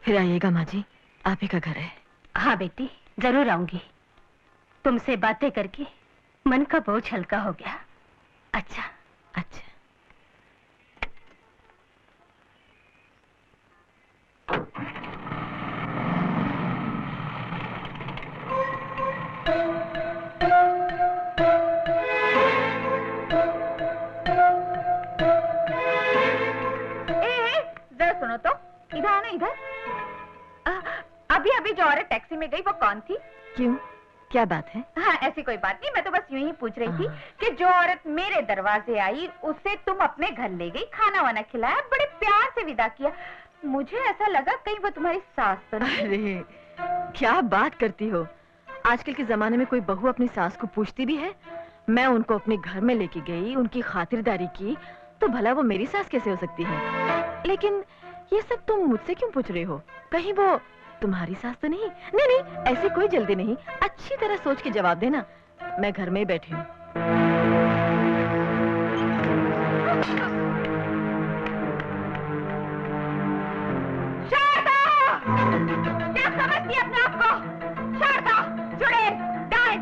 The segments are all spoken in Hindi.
फिर आइएगा माँ जी, आप ही का घर है। हाँ बेटी, जरूर आऊंगी। तुमसे बातें करके मन का बोझ हल्का हो गया। अच्छा अच्छा। जरा सुनो तो, इधर आना इधर। अभी अभी जो औरत टैक्सी में गई वो कौन थी? क्यों, क्या बात है? हाँ ऐसी कोई बात नहीं, मैं तो बस यूं ही पूछ रही थी कि जो औरत मेरे दरवाजे आई उसे तुम अपने घर ले गई, खाना वाना खिलाया, बड़े प्यार से विदा किया। मुझे ऐसा लगा कहीं वो तुम्हारी सास तो नहीं। अरे क्या बात करती हो, आजकल के जमाने में कोई बहू अपनी सास को पूछती भी है? मैं उनको अपने घर में लेके गई, उनकी खातिरदारी की, तो भला वो मेरी सास कैसे हो सकती है? लेकिन ये सब तुम मुझसे क्यों पूछ रहे हो? कहीं वो तुम्हारी सास तो नहीं? नहीं नहीं, ऐसी कोई जल्दी नहीं, अच्छी तरह सोच के जवाब देना। मैं घर में ही बैठी हूँ। शारदा! क्या समझती अपने आप को? शारदा, जुड़े, डांस,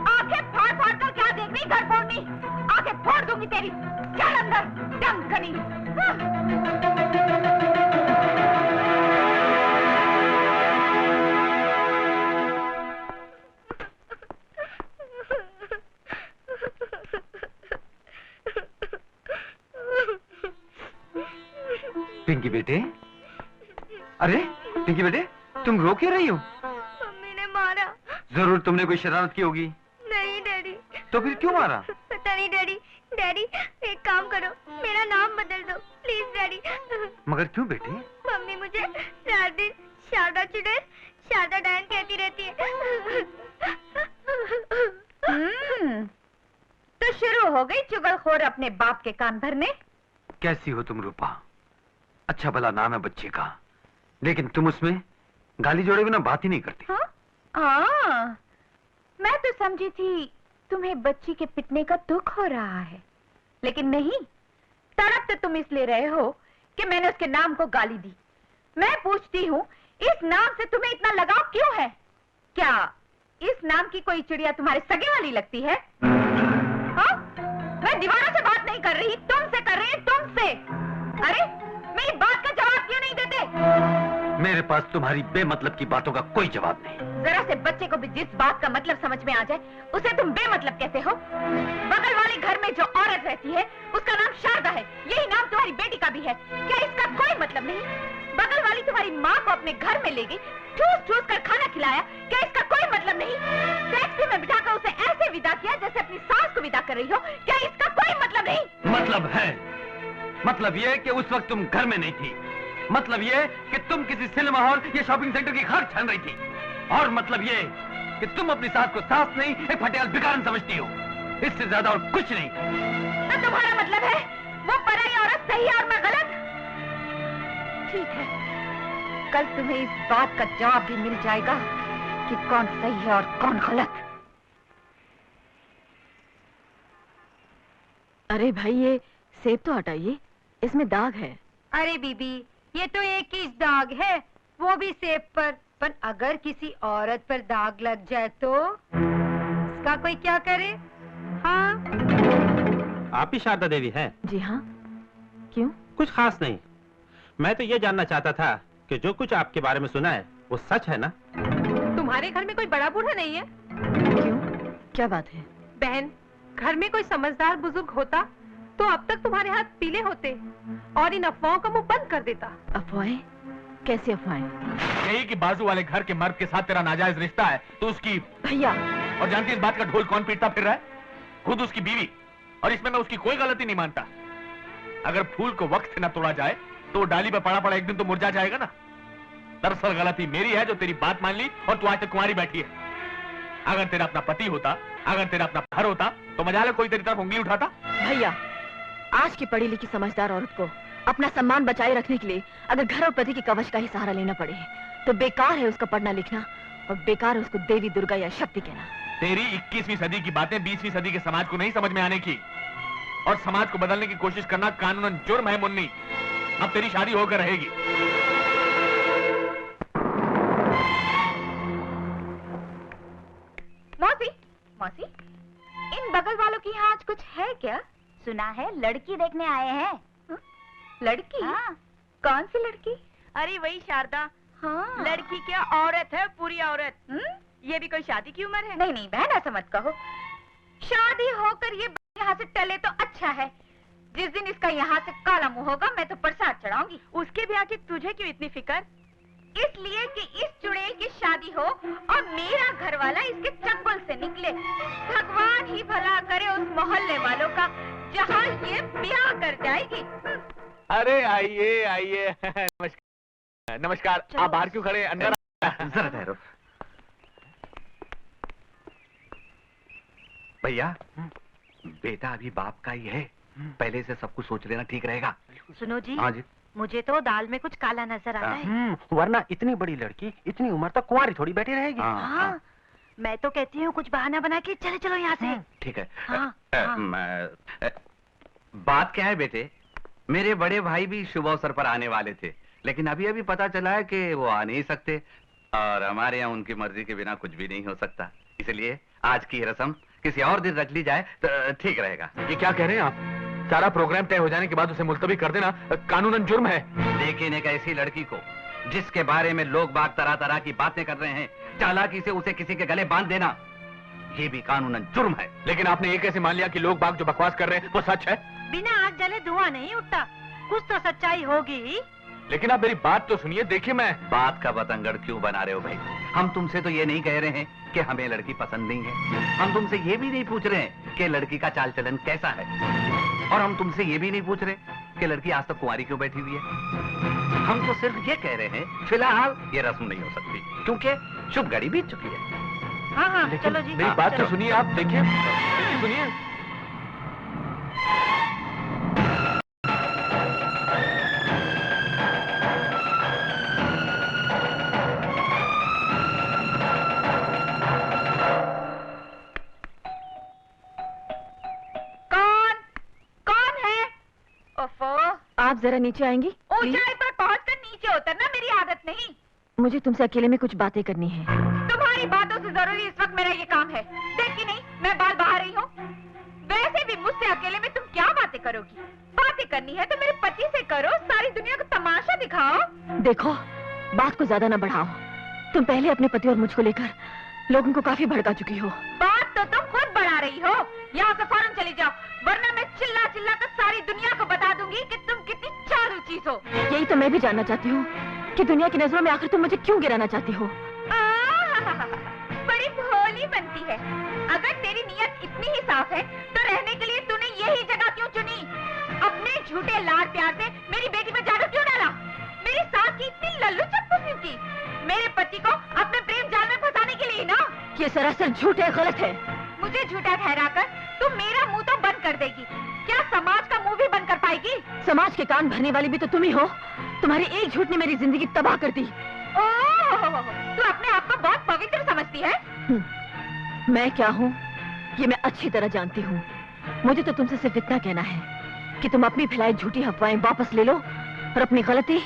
आंखें फाड़ फाड़ कर क्या देख रही? घर फोड़नी, आंखें फोड़ दूंगी तेरी। चल अंदर, डंग कनी। पिंकी बेटे, अरे पिंकी बेटे, तुम रो क्यों रही हो? मम्मी ने मारा। जरूर तुमने कोई शरारत की होगी। नहीं डैडी। तो फिर क्यों मारा? पता नहीं डैडी। डैडी एक काम करो, मेरा नाम बदल दो प्लीज डैडी। मगर क्यों बेटे? मम्मी मुझे रात दिन शारदा चुड़ैल, शारदा डायन कहती रहती है। तो शुरू हो गई चुगलखोर अपने बाप के कान भरने। कैसी हो तुम रूपा? अच्छा भला नाम है बच्चे का, लेकिन तुम उसमें गाली जोड़े बिना बात ही नहीं करती। हाँ, मैं तो समझी थी तुम्हें बच्ची के पिटने का दुख हो रहा है, लेकिन नहीं, तड़प तो तुम इसलिए रहे हो कि मैंने उसके नाम को गाली दी। मैं पूछती हूँ, इस नाम से तुम्हें इतना लगाव क्यों है? क्या इस नाम की कोई चिड़िया तुम्हारे सगे वाली लगती है? हाँ? मैं दीवारों से बात नहीं कर रही, तुमसे कर रही, तुमसे। अरे मेरी बात का जवाब क्यों नहीं देते? मेरे पास तुम्हारी बेमतलब की बातों का कोई जवाब नहीं। जरा से बच्चे को भी जिस बात का मतलब समझ में आ जाए, उसे तुम बेमतलब कहते हो? बगल वाले घर में जो औरत रहती है उसका नाम शारदा है, यही नाम तुम्हारी बेटी का भी है। क्या इसका कोई मतलब नहीं? बगल वाली तुम्हारी माँ को अपने घर में ले गई, ठूस ठूस कर खाना खिलाया, क्या इसका कोई मतलब नहीं? टैक्सी में बिठाकर उसे ऐसे विदा किया जैसे अपनी सास को विदा कर रही हो, क्या इसका कोई मतलब नहीं? मतलब है, मतलब ये कि उस वक्त तुम घर में नहीं थी, मतलब ये कि तुम किसी सिनेमा हॉल या शॉपिंग सेंटर की खाक छान रही थी, और मतलब ये कि तुम अपनी सास को सास नहीं एक फटियाल भिखारन समझती हो। इससे ज्यादा और कुछ नहीं। तो तुम्हारा मतलब है वो पराई औरत सही और मैं गलत? ठीक है, कल तुम्हें इस बात का जवाब भी मिल जाएगा कि कौन सही है और कौन गलत। अरे भाई ये सेब तो हटाइए, इसमें दाग है। अरे बीबी, ये तो एक ही दाग है, वो भी सेब पर अगर किसी औरत पर दाग लग जाए तो इसका कोई क्या करे? हाँ? आप ही शारदा देवी हैं? जी हाँ, क्यों? कुछ खास नहीं, मैं तो ये जानना चाहता था कि जो कुछ आपके बारे में सुना है वो सच है ना? तुम्हारे घर में कोई बड़ा बूढ़ा नहीं है? क्यों, क्या बात है? बहन, घर में कोई समझदार बुजुर्ग होता तो अब तक तुम्हारे हाथ पीले होते और इन अफवाहों का मुंह बंद कर देता। अफवाहें? कैसी अफवाहें? यही कि बाजू वाले घर के मर्द के साथ तेरा नाजायज रिश्ता है तो उसकी। भैया, और जानती इस बात का ढोल कौन पीटता फिर रहा है? खुद उसकी बीवी, और इसमें मैं उसकी कोई गलती नहीं मानता। अगर फूल को वक्त से न तोड़ा जाए तो डाली पे पड़ा पड़ा एक दिन तो मुरझा जाएगा ना। दरअसल गलती मेरी है जो तेरी बात मान ली और तू आज तक कुंवारी बैठी है। अगर तेरा अपना पति होता, अगर तेरा अपना घर होता तो मजाल कोई तेरी तरफ उंगली उठाता? भैया, आज की पढ़ी लिखी समझदार औरत को अपना सम्मान बचाए रखने के लिए अगर घर और पति के कवच का ही सहारा लेना पड़े तो बेकार है उसका पढ़ना लिखना, और बेकार है उसको देवी दुर्गा या शक्ति कहना। तेरी 21वीं सदी की बातें 20वीं सदी के समाज को नहीं समझ में आने की, और समाज को बदलने की कोशिश करना कानूनन जुर्म है मुन्नी। अब तेरी शादी होकर रहेगी। मौसी, इन बगल वालों की यहाँ आज कुछ है क्या? सुना है लड़की देखने आए हैं। लड़की? हाँ। कौन सी लड़की? अरे वही शारदा, हाँ। लड़की क्या औरत है, पूरी औरत। ये भी कोई शादी की उम्र है? नहीं नहीं बहन, ऐसा मत कहो। शादी होकर ये यहाँ से टले तो अच्छा है। जिस दिन इसका यहाँ से काला मुंह होगा मैं तो प्रसाद चढ़ाऊंगी। उसके ब्याह की तुझे क्यों इतनी फिक्र? इसलिए कि इस चुड़ैल की शादी हो और मेरा घर वाला इसके चंगुल से निकले। भगवान ही भला करे उस मोहल्ले वालों का जहाँ ये ब्याह कर जाएगी। अरे आइए आइए। नमस्कार नमस्कार। आप बाहर क्यों खड़े, अंदर जरा ठहरो भैया, बेटा अभी बाप का ही है, पहले से सब कुछ सोच लेना ठीक रहेगा। सुनो जी, हाँ जी। मुझे तो दाल में कुछ काला नजर आता है। वरना इतनी बड़ी लड़की इतनी उम्र तक कुंवारी थोड़ी बैठी रहेगी। हाँ, मैं तो कहती हूँ कुछ बहाना बना के चले चलो यहाँ से। ठीक है। हाँ, बात क्या है बेटे, मेरे बड़े भाई भी शुभ अवसर पर आने वाले थे, लेकिन अभी अभी पता चला है कि वो आ नहीं सकते, और हमारे यहाँ उनकी मर्जी के बिना कुछ भी नहीं हो सकता। इसलिए आज की रस्म किसी और दिन रख ली जाए तो ठीक रहेगा। ये क्या कह रहे हैं आप? सारा प्रोग्राम तय हो जाने के बाद उसे मुलतवी कर देना कानूनन जुर्म है। लेकिन एक ऐसी लड़की को जिसके बारे में लोग बाग तरह तरह की बातें कर रहे हैं, चालाकी से उसे किसी के गले बांध देना, ये भी कानूनन जुर्म है। लेकिन आपने ये कैसे मान लिया कि लोग बाग जो बकवास कर रहे हैं वो सच है? बिना आग जले धुआं नहीं उठता, कुछ तो सच्चाई होगी। लेकिन आप मेरी बात तो सुनिए। देखिए, मैं बात का बतंगड़ क्यों बना रहे हो भाई? हम तुमसे तो ये नहीं कह रहे हैं कि हमें लड़की पसंद नहीं है, हम तुमसे ये भी नहीं पूछ रहे हैं कि लड़की का चाल चलन कैसा है, और हम तुमसे ये भी नहीं पूछ रहे कि लड़की आज तक कुंवारी क्यों बैठी हुई है। हम तो सिर्फ ये कह रहे हैं फिलहाल ये रस्म नहीं हो सकती, क्योंकि शुभ घड़ी बीत चुकी है। हाँ हाँ, लेकिन चलो जी। मेरी बात तो सुनिए, आप देखिए, सुनिए। आप जरा नीचे आएंगी? ऊंचाई पर पहुंचकर नीचे उतरना मेरी आदत नहीं। मुझे तुमसे अकेले में कुछ बातें करनी है। तुम्हारी बातों से जरूरी इस वक्त मेरा ये काम है। देखी नहीं मैं बाल बहा रही हूँ। वैसे भी मुझसे अकेले में तुम क्या बातें करोगी? बातें करनी है तो मेरे पति से करो, सारी दुनिया को तमाशा दिखाओ। देखो, बात को ज्यादा न बढ़ाओ। तुम पहले अपने पति और मुझको लेकर लोगों को काफी भड़का चुकी हो। बात तो तुम खुद बढ़ा रही हो। यहाँ से फौरन चली जाओ, वरना मैं चिल्ला चिल्ला कर सारी दुनिया को बता दूंगी कि तुम कितनी चालू चीज हो। यही तो मैं भी जानना चाहती हूँ कि दुनिया की नजरों में आखिर तुम मुझे क्यों गिराना चाहती हो? बड़ी भोली बनती है। अगर तेरी नीयत इतनी ही साफ है तो रहने के लिए तूने यही जगह क्यों चुनी? अपने झूठे लाड प्यार से मेरी बेटी पर जादू क्यों डाला? मेरी सास की इतनी लल्लू चप्पू क्यों की? मेरे पति को अपने प्रेम जाल में फंसाने के लिए ना? ये सरासर झूठ है, गलत है। मुझे झूठा ठहराकर तुम मेरा मुंह तो बंद कर देगी, क्या समाज का मुंह भी बंद कर पाएगी? समाज के कान भरने वाली भी तो तुम ही हो। तुम्हारी एक झूठ ने मेरी जिंदगी तबाह कर दी। तू अपने आप को बहुत पवित्र समझती है। मैं क्या हूँ ये मैं अच्छी तरह जानती हूँ। मुझे तो तुमसे सिर्फ इतना कहना है कि तुम अपनी फैलाई झूठी अफवाहें वापस ले लो और अपनी गलती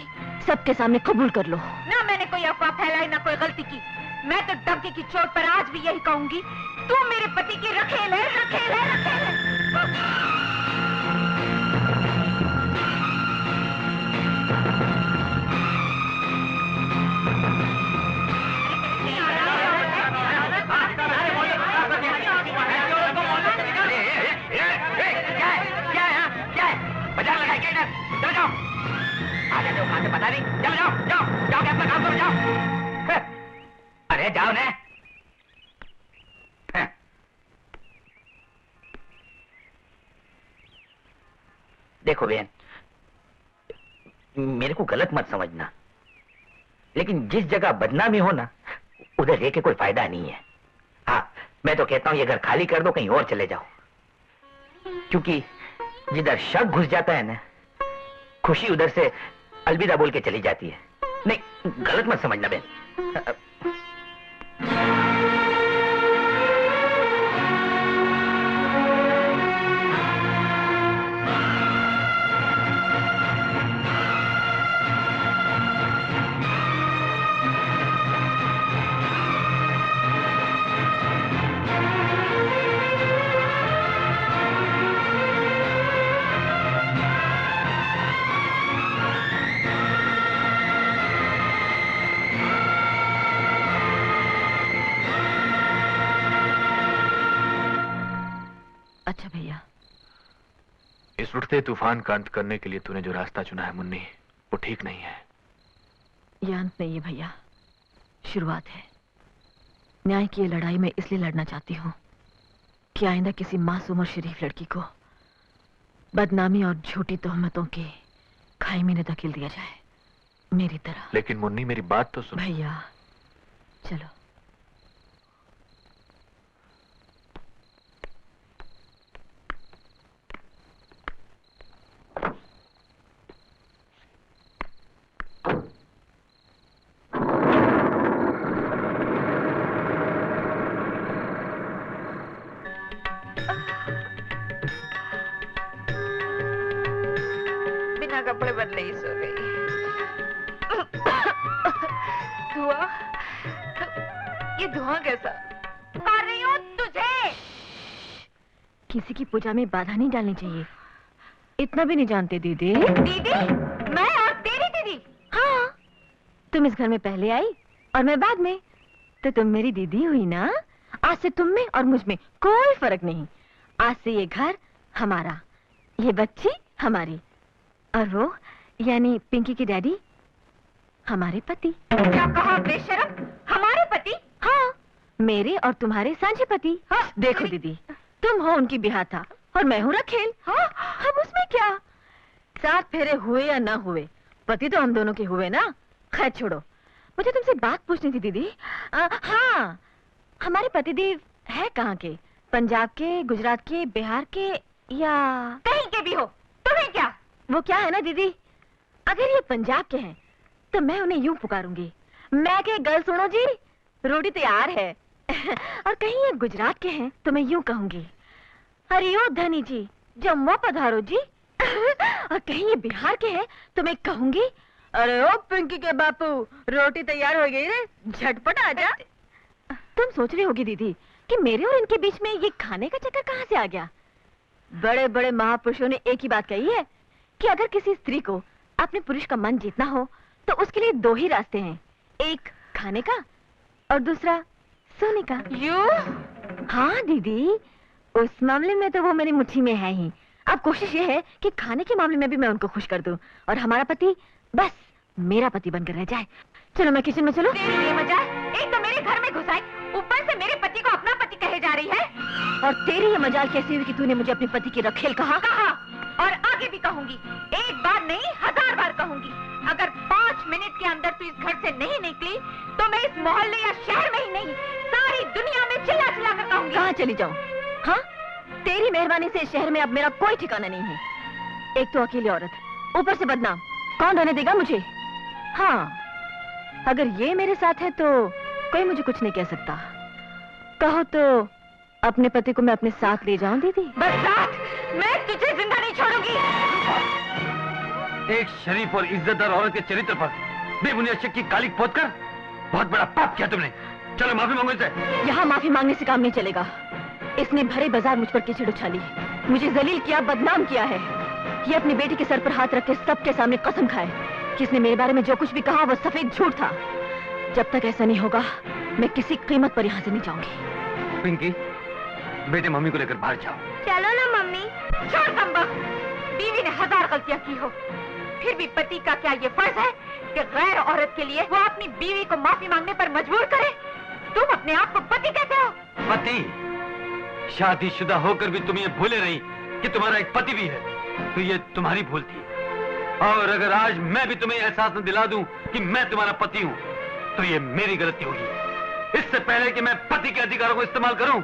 सबके सामने कबूल कर लो। ना मैंने कोई अफवाह फैलाई, ना कोई गलती की। मैं तो धमकी की चोट पर आज भी यही कहूंगी, तू मेरे पति की रखेल है, रखेल है, रखेल है। पता नहीं, जाओ जाओ जाओ जाओ, क्या अपना काम करो, जाओ। अरे जाओ ना। देखो बहन, मेरे को गलत मत समझना, लेकिन जिस जगह बदनामी हो ना उधर रह के कोई फायदा नहीं है। हाँ, मैं तो कहता हूँ ये घर खाली कर दो, कहीं और चले जाओ, क्योंकि जिधर शक घुस जाता है ना, खुशी उधर से अलविदा बोल के चली जाती है। नहीं, गलत मत समझना बहन। इस उठते तूफान का अंत करने के लिए तूने जो रास्ता चुना है मुन्नी, वो ठीक नहीं है। यह अंत नहीं है भैया, शुरुआत है। न्याय की ये लड़ाई मैं इसलिए लड़ना चाहती हूँ कि आइंदा किसी मासूम और शरीफ लड़की को बदनामी और झूठी तोहमतों के खाई में न धकेल दिया जाए, मेरी तरह। लेकिन मुन्नी मेरी बात तो सुन। भैया चलो। बिना कपड़े बदले ही सो गई। धुआं, ये धुआं कैसा? कर रही हूँ तुझे। किसी की पूजा में बाधा नहीं डालनी चाहिए, इतना भी नहीं जानते दीदी। दीदी? मैं और तेरी दीदी? हाँ, तुम इस घर में पहले आई और मैं बाद में, तो तुम मेरी दीदी हुई ना। आज से तुम में और मुझ में कोई फर्क नहीं। आज से ये घर हमारा, ये बच्ची हमारी, और वो यानी पिंकी की डैडी हमारे पति। क्या कहा बेशरम? हमारे पति? हाँ, मेरे और तुम्हारे सांझे पति। हाँ, देखो दीदी, तुम हो उनकी बिहाथा और मैं हूँ रखेल। हाँ, अब उसमें क्या? 7 फेरे हुए या ना हुए, पति तो हम दोनों के हुए ना। खैर छोड़ो, मुझे तुमसे बात पूछनी थी दीदी। हाँ, हमारे पतिदेव है कहाँ के? पंजाब के, गुजरात के, बिहार के, या कहीं के भी हो, तुम्हें क्या? वो क्या है ना दीदी, अगर ये पंजाब के हैं तो मैं उन्हें यूं पुकारूंगी, मैं के गल सुनो जी, रोटी तैयार है। और कहीं ये गुजरात के हैं तो मैं यूं कहूंगी, अरे ओ धनी जी जम्मू पधारो जी। और कहीं ये बिहार के हैं तो मैं कहूंगी, अरे ओ पिंकी के बापू रोटी तैयार हो गई रे, झटपट आजा। तुम सोच रही होगी दीदी कि मेरे और इनके बीच में ये खाने का चक्कर कहाँ से आ गया। बड़े बड़े महापुरुषों ने एक ही बात कही है कि अगर किसी स्त्री को अपने पुरुष का मन जीतना हो तो उसके लिए 2 ही रास्ते हैं, एक खाने का और दूसरा सोने का। यू? हाँ दीदी, उस मामले में तो वो मेरी मुट्ठी में है ही। अब कोशिश ये है कि खाने के मामले में भी मैं उनको खुश कर दूं और हमारा पति बस मेरा पति बनकर रह जाए। चलो मैं किचन में चलो। तेरी ये मजाल, एक तो मेरे घर में घुसाई, ऊपर से मेरे पति को अपना पति कहे जा रही है। और तेरी ये मजाल कैसी हुई कि तूने मुझे अपने पति की रखेल कहा? और आगे भी कहूंगी, एक बार नहीं 1000 बार कहूंगी। अगर 5 मिनट के अंदर तू इस घर से नहीं निकली तो मैं इस मोहल्ले या शहर में ही नहीं, सारी दुनिया में चिल्ला चिल्ला कर कहूंगी। कहाँ चली जाऊं? हाँ, तेरी मेहरबानी से शहर में अब मेरा कोई ठिकाना नहीं है। एक तो अकेली औरत, ऊपर से बदनाम, कौन रहने देगा मुझे? हाँ, अगर ये मेरे साथ है तो कोई मुझे कुछ नहीं कह सकता। कहो तो अपने पति को मैं अपने साथ ले जाऊं दीदी? बस साथ, मैं तुझे जिंदा नहीं छोड़ूंगी। एक शरीफ और इज्जतदार औरत के चरित्र पर बेबुनियाद शक की कालिक पोतकर बहुत बड़ा पाप किया तुमने। चलो माफी मांगो इसे। यहाँ माफी मांगने से काम नहीं चलेगा। इसने भरे बाजार मुझ पर कीचड़ उछाली, मुझे जलील किया, बदनाम किया है। ये अपनी बेटी के सर पर हाथ रख के सबके सामने कसम खाए कि इसने मेरे बारे में जो कुछ भी कहा वो सफेद झूठ था। जब तक ऐसा नहीं होगा मैं किसी कीमत पर यहाँ से नहीं जाऊंगी। पिंकी, बेटे मम्मी को लेकर बाहर जाओ। चलो ना मम्मी। छोड़ कमबख्त, बीवी ने 1000 गलतियां की हो, फिर भी पति का क्या ये फर्ज है कि गैर औरत के लिए वो अपनी बीवी को माफी मांगने पर मजबूर करे? तुम अपने आप को पति कहते हो? पति? शादीशुदा होकर भी तुम ये भूले रही कि तुम्हारा एक पति भी है, तो ये तुम्हारी भूल थी। और अगर आज मैं भी तुम्हें एहसास न दिला दूं कि मैं तुम्हारा पति हूं, तो ये मेरी गलती होगी। इससे पहले कि मैं पति के अधिकारों को इस्तेमाल करूं,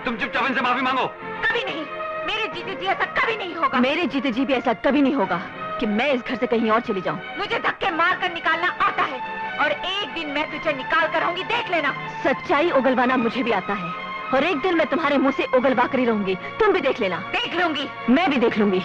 तुम चुपचाप इनसे माफी मांगो। कभी नहीं, मेरे जीते जी ऐसा कभी नहीं होगा। मेरे जीते जी भी ऐसा कभी नहीं होगा कि मैं इस घर से कहीं और चली जाऊं। मुझे धक्के मार कर निकालना आता है और एक दिन मैं तुझे निकाल कर रहूंगी, देख लेना। सच्चाई उगलवाना मुझे भी आता है और एक दिन मैं तुम्हारे मुंह से उगलवा कर ही रहूंगी, तुम भी देख लेना। देख लूंगी। मैं भी देख लूंगी।